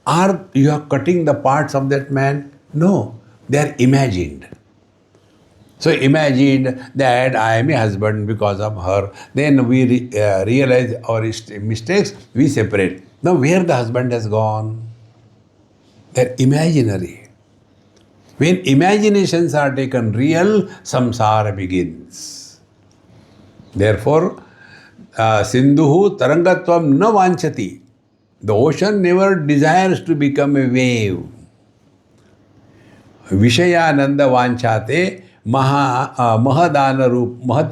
are you are cutting the parts of that man? No, they are imagined. So imagine that I am a husband because of her. Then we realize our mistakes, we separate. Now where the husband has gone? They are imaginary. When imaginations are taken real, samsara begins. Therefore, Sindhuhu tarangatvam na vanchati. The ocean never desires to become a wave. Vishayananda vanchate mahad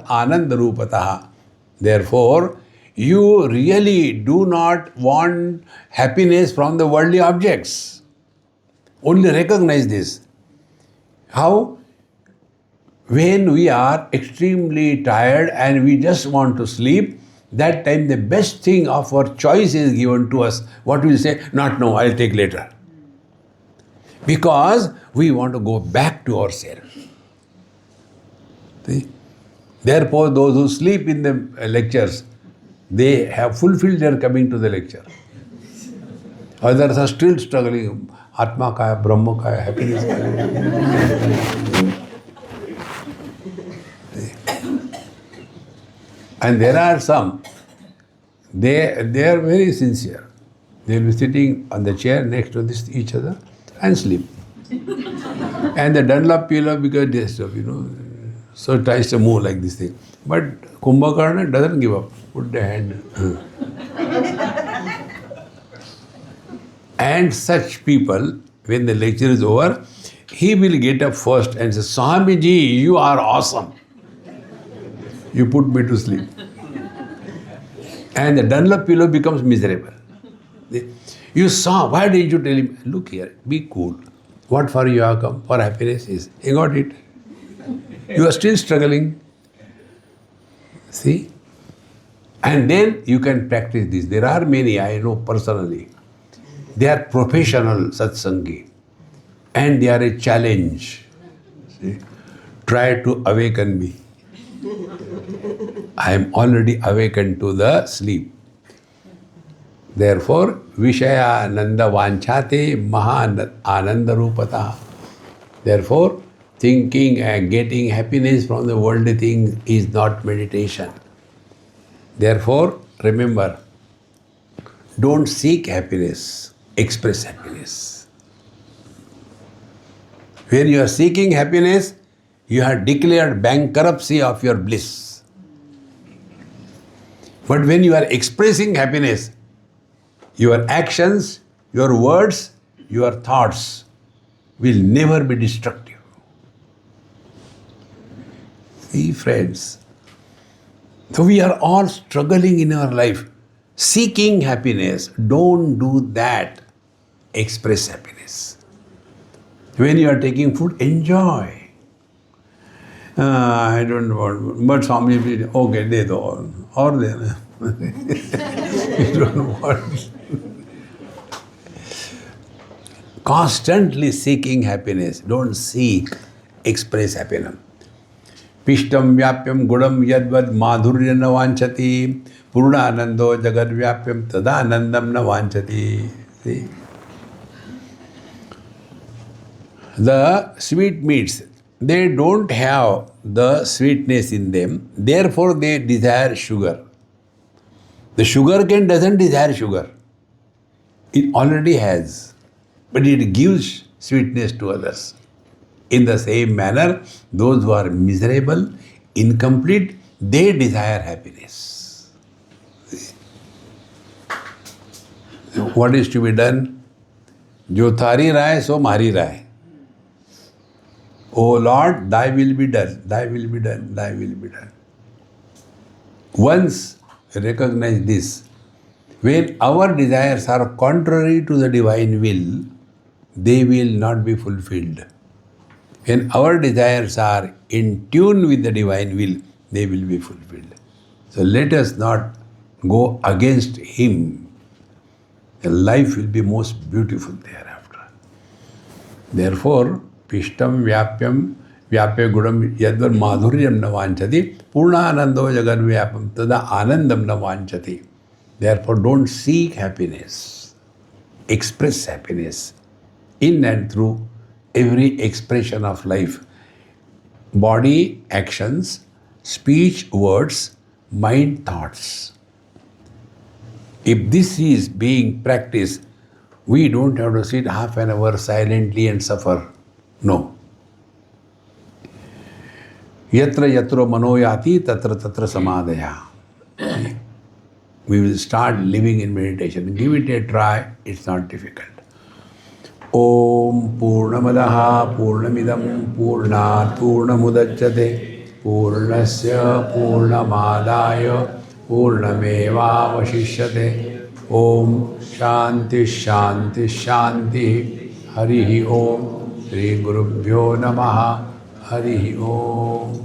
anand rupataha. Therefore, you really do not want happiness from the worldly objects. Only recognize this. How? When we are extremely tired and we just want to sleep, that time the best thing of our choice is given to us. What we'll say? Not now, I'll take later. Because we want to go back to ourselves. See? Therefore, those who sleep in the lectures, they have fulfilled their coming to the lecture. Others are still struggling. Atma ka hai, Brahma ka hai, happiness ka hai. And there are some, they are very sincere. They will be sitting on the chair next to each other and sleep. And the Dunlop pillow, because they stuff, so it tries to move like this thing. But Kumbhakarna doesn't give up. Put the hand. And such people, when the lecture is over, he will get up first and say, Swamiji, you are awesome. You put me to sleep. And the Dunlop pillow becomes miserable. You saw, why didn't you tell him? Look here, be cool. What for you have come? For happiness is. He got it. You are still struggling. See? And then you can practice this. There are many, I know personally. They are professional satsangi. And they are a challenge. See? Try to awaken me. I am already awakened to the sleep. Therefore, Vishaya Nanda Vanchate Maha Ananda Rupata. Therefore, thinking and getting happiness from the worldly thing is not meditation. Therefore, remember, don't seek happiness, express happiness. When you are seeking happiness, you have declared bankruptcy of your bliss. But when you are expressing happiness, your actions, your words, your thoughts will never be destructive. See, friends, so we are all struggling in our life, seeking happiness. Don't do that. Express happiness. When you are taking food, enjoy. I don't want, but Swami, okay, de do, or de. You don't want. Constantly seeking happiness. Don't seek, express happiness. Pishtam vyapyam gudam yadvad madhurya na vanchati purna anando jagad vyapyam tada anandam na vanchati. See? The sweet meats, they don't have the sweetness in them, therefore they desire sugar. The sugar cane doesn't desire sugar. It already has, but it gives sweetness to others. In the same manner, those who are miserable, incomplete, they desire happiness. So what is to be done? Jo thari rahe, so mari rahe. O Lord, thy will be done, thy will be done, thy will be done. Once recognize this, when our desires are contrary to the divine will, they will not be fulfilled. When our desires are in tune with the divine will, they will be fulfilled. So let us not go against him. The life will be most beautiful thereafter. Therefore, Pishtam Vyapyam Vyapya Gudam Yadvar Madhuryam na vanchati Purna Anando Jagan Vyapam Tada Anandam na vanchati. Therefore, don't seek happiness. Express happiness in and through every expression of life. Body, actions, speech, words, mind, thoughts. If this is being practiced, we don't have to sit half an hour silently and suffer. No. Yatra yatro manoyati tatra tatra samadhaya. We will start living in meditation. Give it a try, it's not difficult. Om Purnamadaha Purnamidam Purnat Purnamudachyate Purnasya Purnamadaya Purnameva Vashishyate. Om Shanti Shanti Shanti. Harihi Om. Shri Gurubhyo Namaha. Harihi Om.